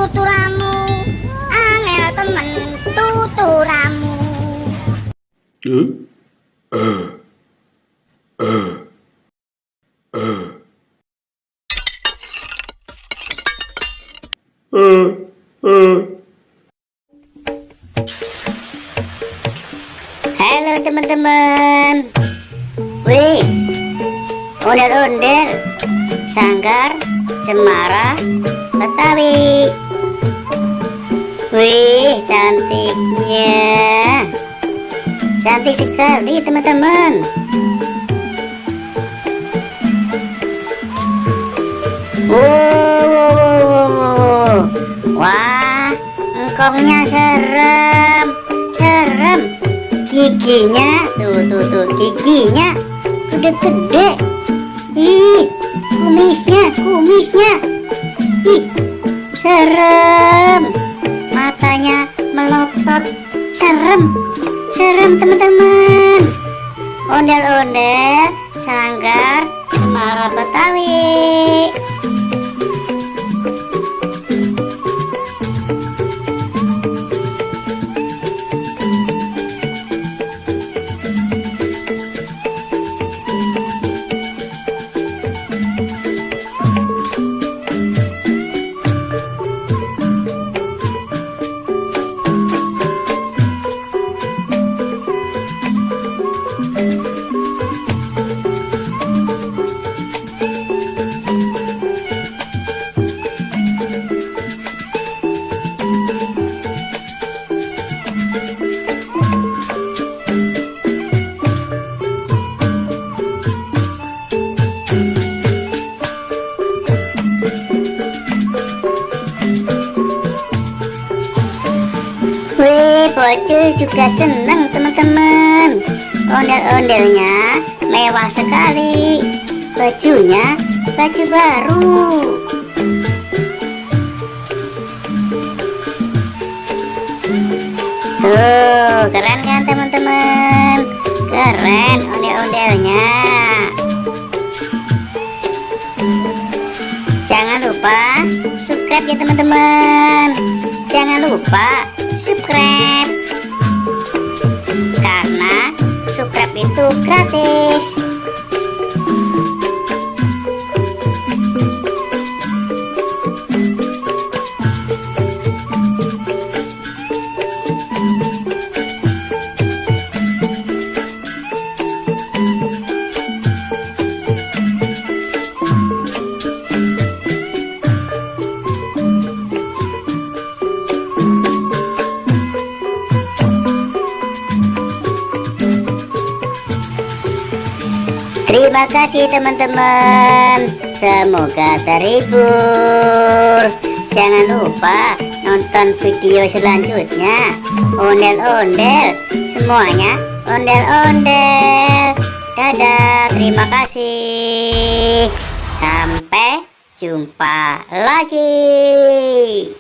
tuturamu, angel temen tuturamu. Halo teman-teman. Wih, ondel-ondel Sanggar Cemara Betawi. Wih, cantiknya, cantik sekali teman-teman. Wah, engkongnya serem, serem. Giginya, tuh, giginya gede-gede. Ih, kumisnya. Ih, serem. Matanya melotot, serem teman-teman. Ondel-ondel Sanggar Cemara Betawi. Bocil juga senang teman-teman. Ondel-ondelnya mewah sekali. Bajunya baju baru. Tuh, keren kan teman-teman? Keren ondel-ondelnya. Jangan lupa subscribe ya teman-teman. Jangan lupa subscribe, karena subscribe itu gratis. Terima kasih teman-teman, semoga terhibur. Jangan lupa nonton video selanjutnya. Ondel-ondel, semuanya ondel-ondel. Dadah, terima kasih. Sampai jumpa lagi.